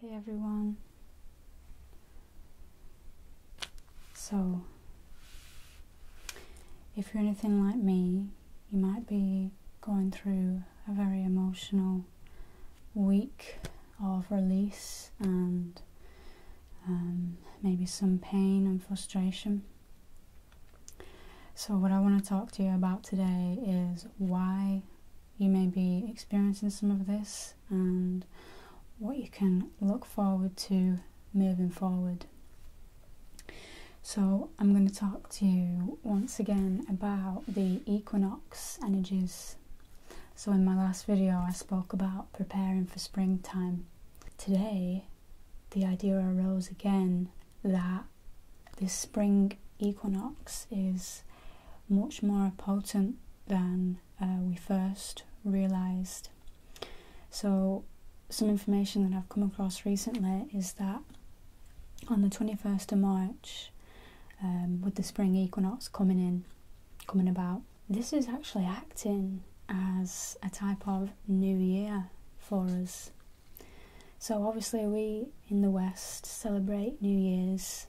Hey everyone. So, if you're anything like me, you might be going through a very emotional week of release and maybe some pain and frustration. So what I want to talk to you about today is why you may be experiencing some of this and what you can look forward to moving forward. So I'm going to talk to you once again about the equinox energies. So in my last video I spoke about preparing for springtime. Today the idea arose again that this spring equinox is much more potent than we first realised. So some information that I've come across recently is that on the 21st of March, with the spring equinox coming about, this is actually acting as a type of new year for us. So obviously we in the West celebrate New Year's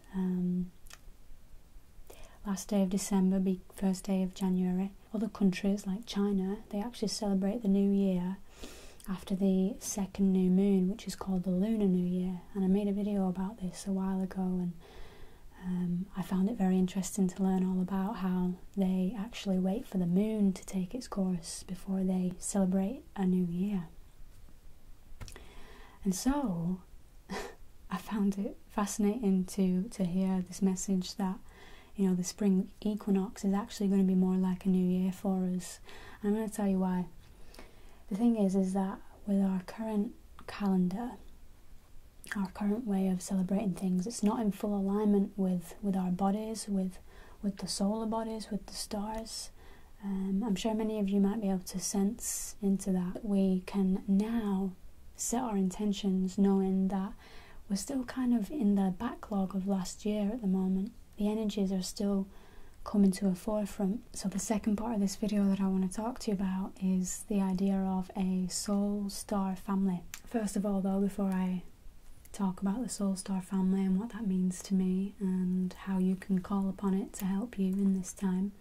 last day of December, be first day of January. Other countries like China, they actually celebrate the new year after the second new moon, which is called the Lunar New Year. And I made a video about this a while ago, and I found it very interesting to learn all about how they actually wait for the moon to take its course before they celebrate a new year. And so I found it fascinating to hear this message that, you know, the spring equinox is actually going to be more like a new year for us. And I'm going to tell you why. The thing is that with our current calendar, our current way of celebrating things, it's not in full alignment with our bodies, with the solar bodies, with the stars. I'm sure many of you might be able to sense into that. We can now set our intentions knowing that we're still kind of in the backlog of last year at the moment. The energies are still coming to a forefront. So the second part of this video that I want to talk to you about is the idea of a soul star family. First of all though, before I talk about the soul star family and what that means to me and how you can call upon it to help you in this time,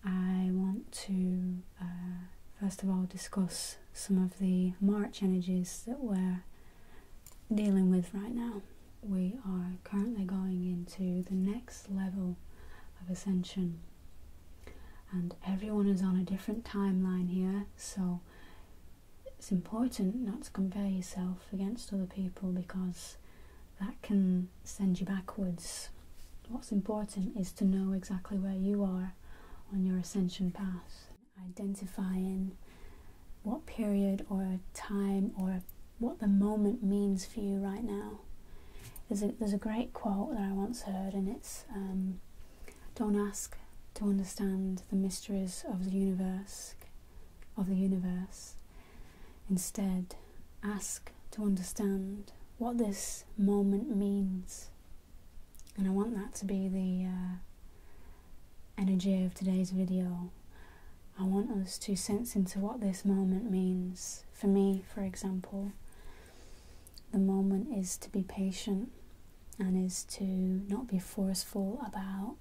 I want to first of all discuss some of the March energies that we're dealing with right now. We are currently going into the next level of ascension, and everyone is on a different timeline here, so it's important not to compare yourself against other people because that can send you backwards. What's important is to know exactly where you are on your ascension path, identifying what period or time or what the moment means for you right now. There's a great quote that I once heard, and it's don't ask to understand the mysteries of the universe. Instead, ask to understand what this moment means. And I want that to be the energy of today's video. I want us to sense into what this moment means. For me, for example, the moment is to be patient and is to not be forceful about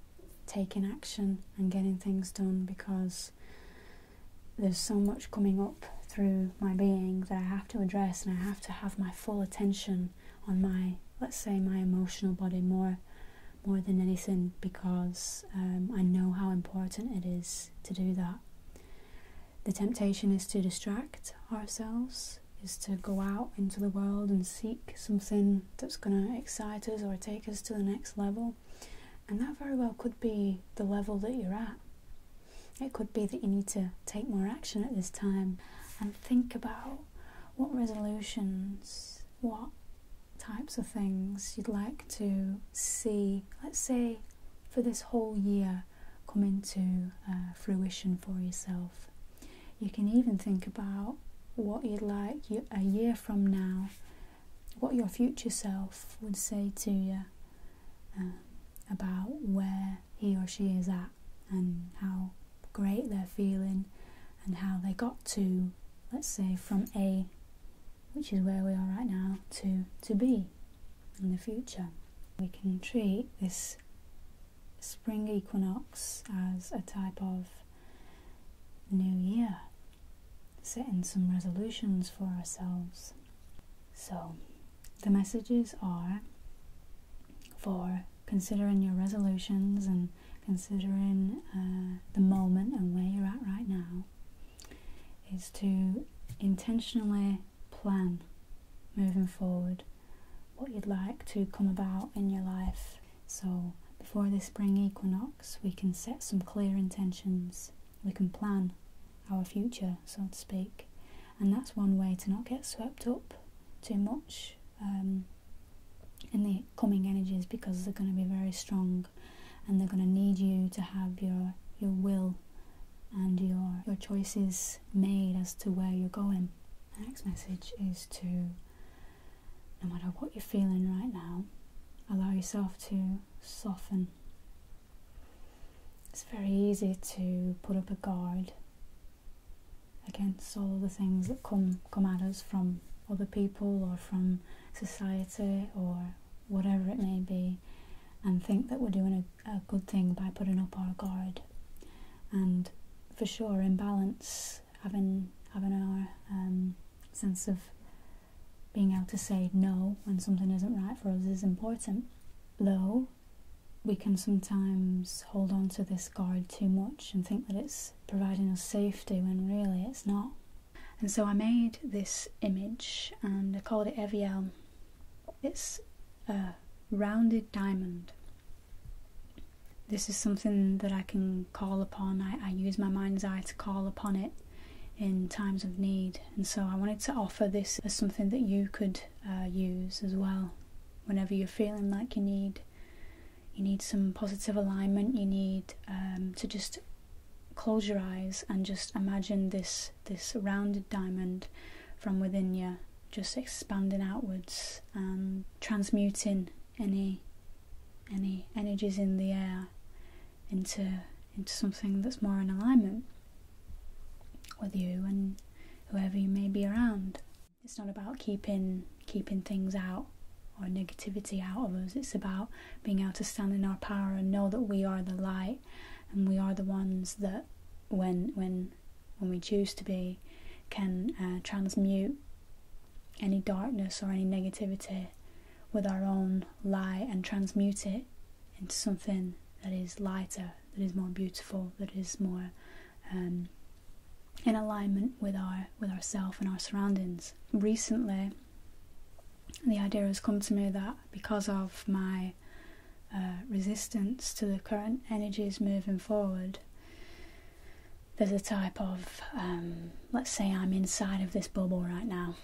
taking action and getting things done, because there's so much coming up through my being that I have to address, and I have to have my full attention on my, let's say, my emotional body more than anything, because I know how important it is to do that. The temptation is to distract ourselves, is to go out into the world and seek something that's going to excite us or take us to the next level. And that very well could be the level that you're at. It could be that you need to take more action at this time and think about what resolutions, what types of things you'd like to see, let's say, for this whole year come into fruition for yourself. You can even think about what you'd like a year from now, what your future self would say to you about where he or she is at, and how great they're feeling, and how they got to, let's say, from A, which is where we are right now, to B in the future. We can treat this spring equinox as a type of new year, setting some resolutions for ourselves. So the messages are for considering your resolutions and considering the moment and where you're at right now, is to intentionally plan moving forward what you'd like to come about in your life. So before the spring equinox, we can set some clear intentions. We can plan our future, so to speak, and that's one way to not get swept up too much in the coming energies, because they're going to be very strong, and they're going to need you to have your will and your choices made as to where you're going. The next message is to, no matter what you're feeling right now, allow yourself to soften. It's very easy to put up a guard against all of the things that come at us from other people or from society or whatever it may be, and think that we're doing a good thing by putting up our guard. And for sure, in balance, having our sense of being able to say no when something isn't right for us is important. Though we can sometimes hold on to this guard too much and think that it's providing us safety when really it's not. And so I made this image and I called it Eviel. It's a rounded diamond. This is something that I can call upon. I use my mind's eye to call upon it in times of need, and so I wanted to offer this as something that you could use as well whenever you're feeling like you need some positive alignment. You need to just close your eyes and just imagine this rounded diamond from within you, just expanding outwards and transmuting any energies in the air into something that's more in alignment with you and whoever you may be around. It's not about keeping things out or negativity out of us. It's about being able to stand in our power and know that we are the light, and we are the ones that when we choose to be, can transmute any darkness or any negativity with our own light and transmute it into something that is lighter, that is more beautiful, that is more in alignment with ourself and our surroundings. Recently, the idea has come to me that because of my resistance to the current energies moving forward, there's a type of, let's say I'm inside of this bubble right now,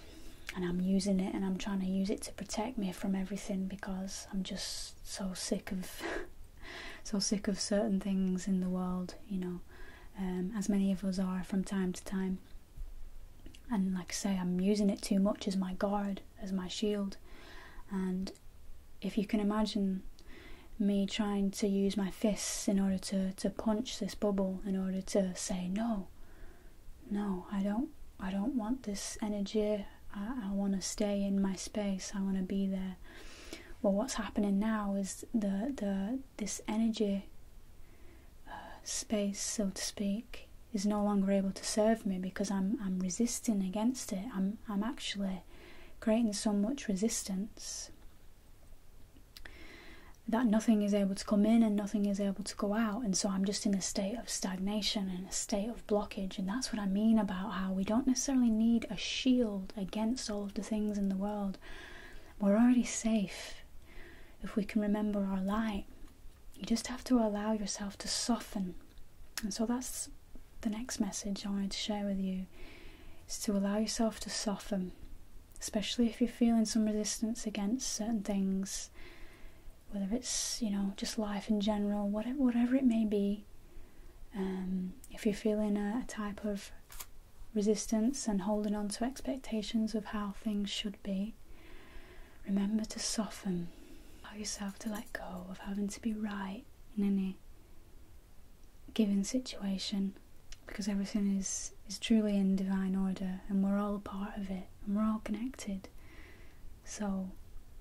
and I'm using it, and I'm trying to use it to protect me from everything, because I'm just so sick of certain things in the world, as many of us are from time to time. And like I say, I'm using it too much as my guard, as my shield. And if you can imagine me trying to use my fists in order to punch this bubble, in order to say no, I don't want this energy. I want to stay in my space. I want to be there. Well, what's happening now is this energy space, so to speak, is no longer able to serve me, because I'm resisting against it. I'm actually creating so much resistance that nothing is able to come in and nothing is able to go out, and so I'm just in a state of stagnation and a state of blockage. And that's what I mean about how we don't necessarily need a shield against all of the things in the world. We're already safe if we can remember our light. You just have to allow yourself to soften. And so that's the next message I wanted to share with you, is to allow yourself to soften, especially if you're feeling some resistance against certain things, whether it's, just life in general, whatever it may be. If you're feeling a type of resistance and holding on to expectations of how things should be, remember to soften. Allow yourself to let go of having to be right in given situation, because everything is truly in divine order, and we're all a part of it, and we're all connected. So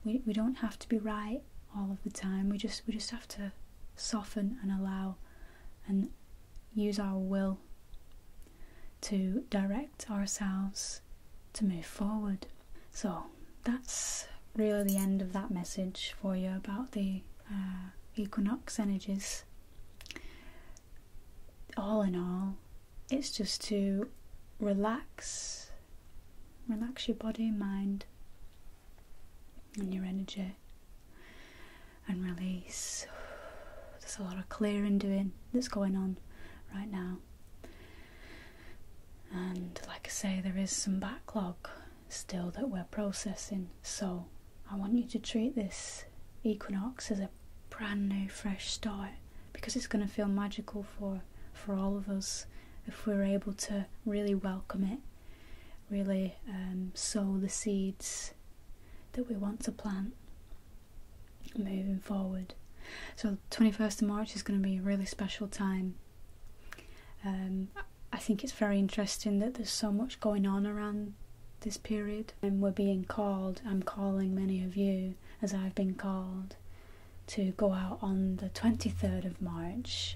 we don't have to be right all of the time. We just have to soften and allow and use our will to direct ourselves to move forward. So that's really the end of that message for you about the equinox energies. All in all, it's just to relax your body, mind, and your energy, and release. There's a lot of clearing that's going on right now, and like I say, there is some backlog still that we're processing. So I want you to treat this equinox as a brand new fresh start, because it's going to feel magical for all of us if we're able to really welcome it, really sow the seeds that we want to plant moving forward. So 21st of March is going to be a really special time. I think it's very interesting that there's so much going on around this period, and we're being called, I'm calling many of you, as I've been called, to go out on the 23rd of March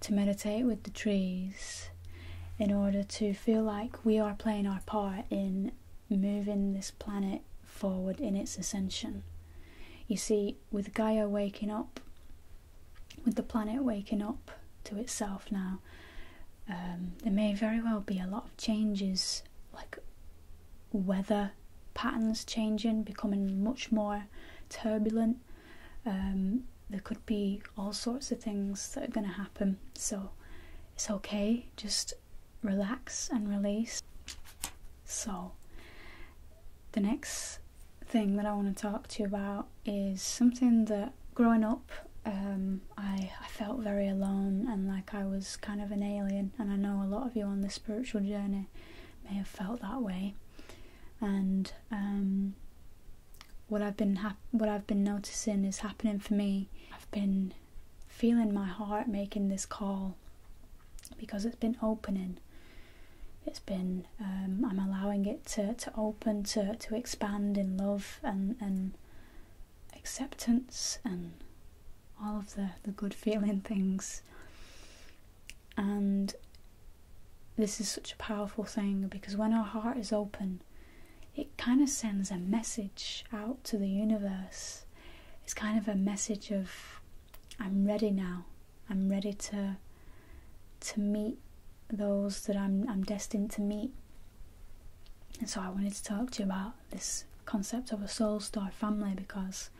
to meditate with the trees, in order to feel like we are playing our part in moving this planet forward in its ascension. You see, with Gaia waking up, with the planet waking up to itself now, there may very well be a lot of changes, like weather patterns changing, becoming much more turbulent. There could be all sorts of things that are going to happen, so it's okay, just relax and release. So the next thing that I want to talk to you about is something that growing up I felt very alone, and like I was kind of an alien, and I know a lot of you on this spiritual journey may have felt that way. And what I've been noticing is happening for me. I've been feeling my heart making this call, because it's been opening. It's been I'm allowing it to open, to expand in love and acceptance and all of the good feeling things. And this is such a powerful thing, because when our heart is open, it kind of sends a message out to the universe. It's kind of a message of, I'm ready now. I'm ready to meet those that I'm destined to meet. And so I wanted to talk to you about this concept of a soul star family, because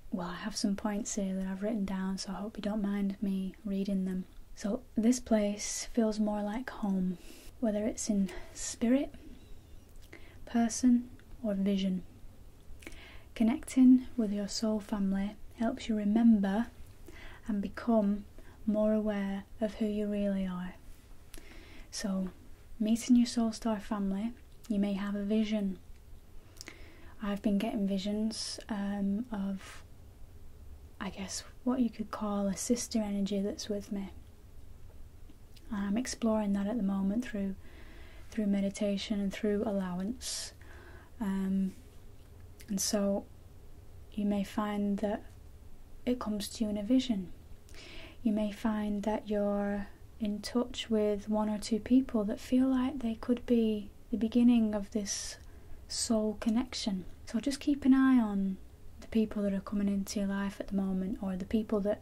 well, I have some points here that I've written down, so I hope you don't mind me reading them. So this place feels more like home, whether it's in spirit, person, or vision. Connecting with your soul family helps you remember and become more aware of who you really are. So, meeting your soul star family, you may have a vision. I've been getting visions of, I guess, what you could call a sister energy that's with me. I'm exploring that at the moment through meditation and through allowance. And so you may find that it comes to you in a vision. You may find that you're in touch with one or two people that feel like they could be the beginning of this soul connection. So just keep an eye on the people that are coming into your life at the moment, or the people that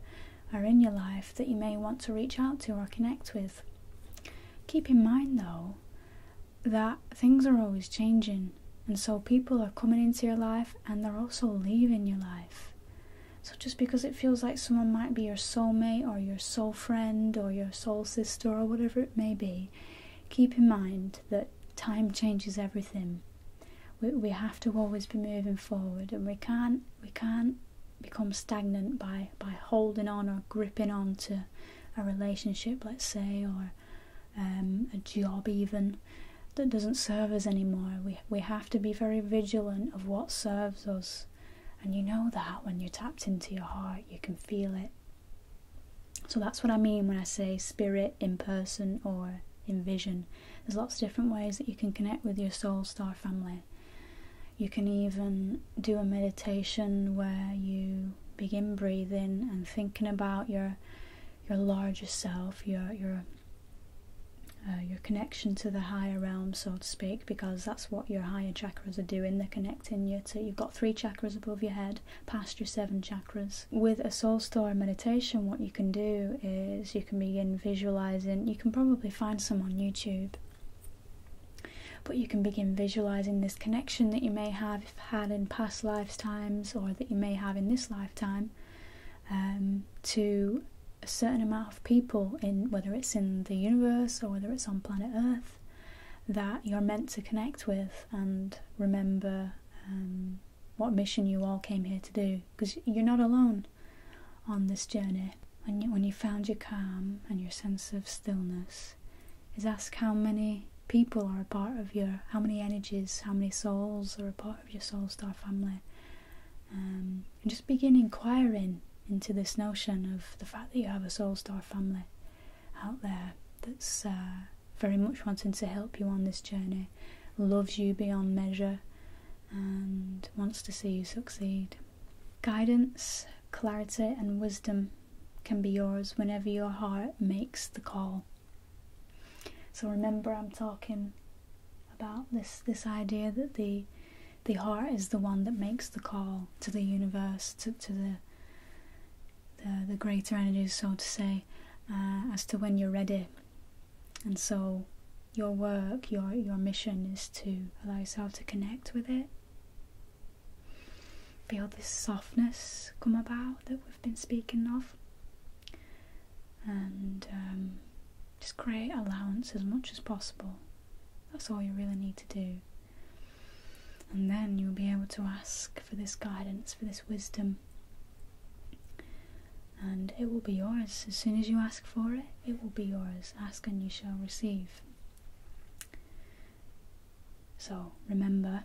are in your life that you may want to reach out to or connect with. Keep in mind though that things are always changing, and so people are coming into your life and they're also leaving your life. So just because it feels like someone might be your soulmate or your soul friend or your soul sister or whatever it may be, keep in mind that time changes everything. We have to always be moving forward, and we can't become stagnant by holding on or gripping on to a relationship, let's say, or a job even, that doesn't serve us anymore. We have to be very vigilant of what serves us, and you know that when you're tapped into your heart, you can feel it. So that's what I mean when I say spirit, in person, or in vision. There's lots of different ways that you can connect with your soul star family. You can even do a meditation where you begin breathing and thinking about your larger self, your connection to the higher realm, so to speak, because that's what your higher chakras are doing. They're connecting you to, you've got 3 chakras above your head, past your 7 chakras. With a soul star meditation, what you can do is you can begin visualizing. You can probably find some on YouTube, but you can begin visualizing this connection that you may have had in past lifetimes, or that you may have in this lifetime, to a certain amount of people, in whether it's in the universe or whether it's on planet Earth, that you're meant to connect with, and remember what mission you all came here to do, because you're not alone on this journey. When you found your calm and your sense of stillness, is ask how many people are a part of how many energies, how many souls are a part of your soul star family, and just begin inquiring into this notion of the fact that you have a soul star family out there that's very much wanting to help you on this journey, loves you beyond measure, and wants to see you succeed. Guidance, clarity and wisdom can be yours whenever your heart makes the call. So remember, I'm talking about this idea that the heart is the one that makes the call to the universe, to the greater energies, so to say, as to when you're ready. And so your work, your mission is to allow yourself to connect with it. Feel this softness come about that we've been speaking of, and just create allowance as much as possible. That's all you really need to do. And then you'll be able to ask for this guidance, for this wisdom, and it will be yours. As soon as you ask for it, it will be yours. Ask and you shall receive. So remember,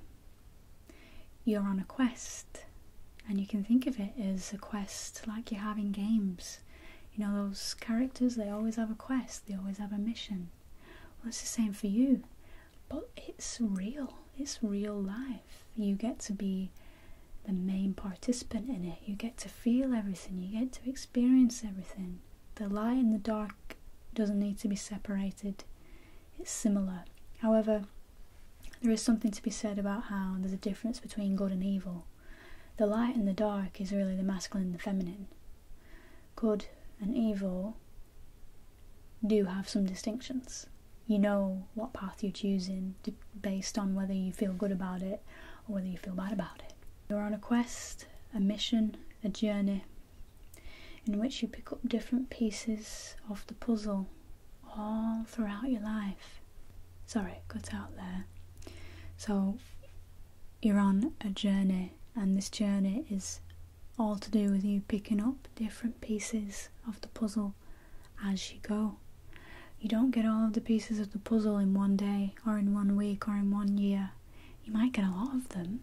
you're on a quest, and you can think of it as a quest like you have in games. You know, those characters, they always have a quest, they always have a mission. Well, it's the same for you, but it's real life. You get to be the main participant in it. You get to feel everything, you get to experience everything. The light and the dark doesn't need to be separated. It's similar. However, there is something to be said about how there's a difference between good and evil. The light and the dark is really the masculine and the feminine. Good and evil do have some distinctions. You know what path you're choosing based on whether you feel good about it or whether you feel bad about it. You're on a quest, a mission, a journey in which you pick up different pieces of the puzzle all throughout your life. Sorry, cut out there. So you're on a journey, and this journey is all to do with you picking up different pieces of the puzzle as you go. You don't get all of the pieces of the puzzle in one day, or in 1 week, or in 1 year. You might get a lot of them,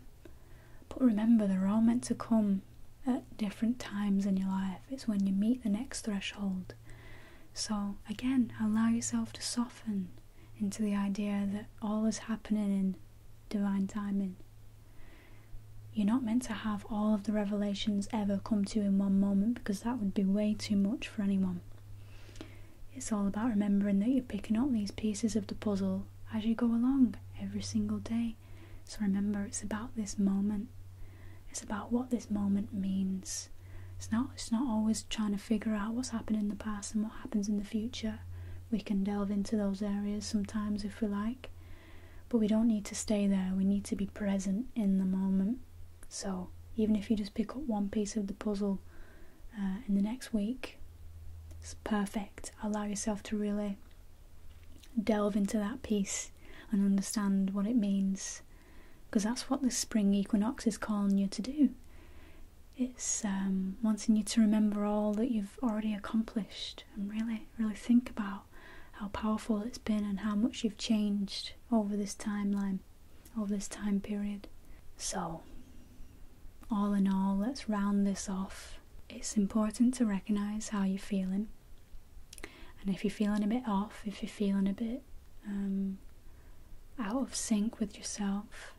but remember, they're all meant to come at different times in your life. It's when you meet the next threshold. So again, allow yourself to soften into the idea that all is happening in divine timing. You're not meant to have all of the revelations ever come to you in one moment, because that would be way too much for anyone. It's all about remembering that you're picking up these pieces of the puzzle as you go along every single day. So remember, it's about this moment. It's about what this moment means. It's not always trying to figure out what's happened in the past and what happens in the future. We can delve into those areas sometimes if we like, but we don't need to stay there. We need to be present in the moment. So even if you just pick up one piece of the puzzle in the next week, it's perfect. Allow yourself to really delve into that piece and understand what it means, because that's what the spring equinox is calling you to do. It's wanting you to remember all that you've already accomplished, and really think about how powerful it's been and how much you've changed over this timeline, over this time period. So all in all, let's round this off. It's important to recognise how you're feeling. And if you're feeling a bit off, if you're feeling a bit out of sync with yourself,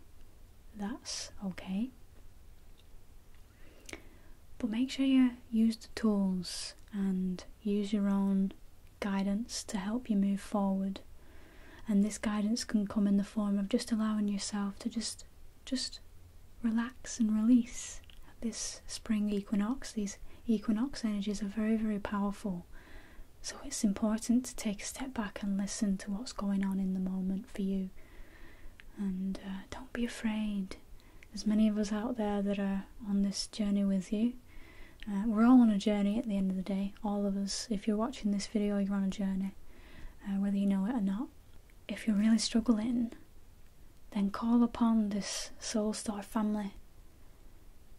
that's okay. But make sure you use the tools and use your own guidance to help you move forward. And this guidance can come in the form of just allowing yourself to just relax and release. This spring equinox, these equinox energies are very, very powerful. So it's important to take a step back and listen to what's going on in the moment for you. And don't be afraid. There's many of us out there that are on this journey with you. We're all on a journey at the end of the day. All of us. If you're watching this video, you're on a journey, whether you know it or not. If you're really struggling, then call upon this Soul Star family.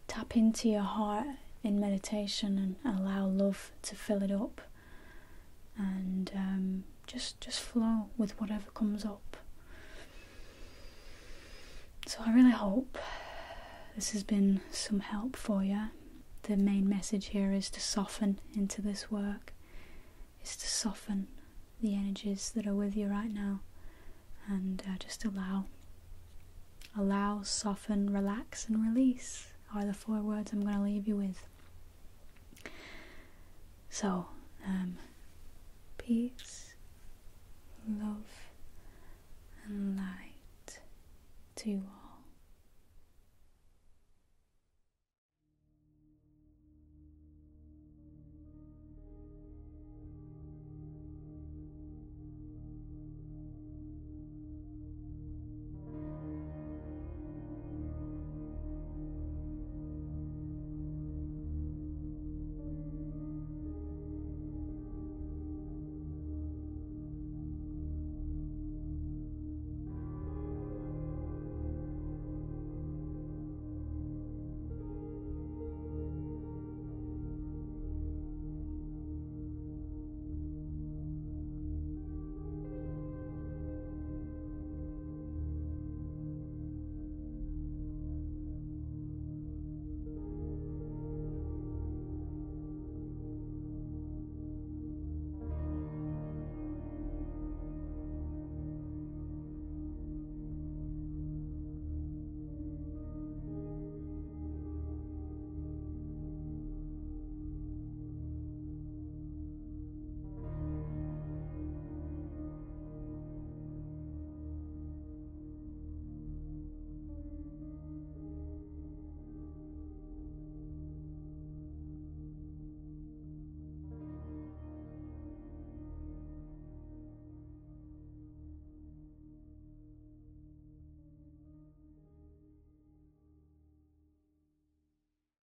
Tap into your heart in meditation and allow love to fill it up. And just flow with whatever comes up. So I really hope this has been some help for you. The main message here is to soften into this work, is to soften the energies that are with you right now, and just allow, soften, relax and release are the 4 words I'm going to leave you with. So, peace, love and light to all.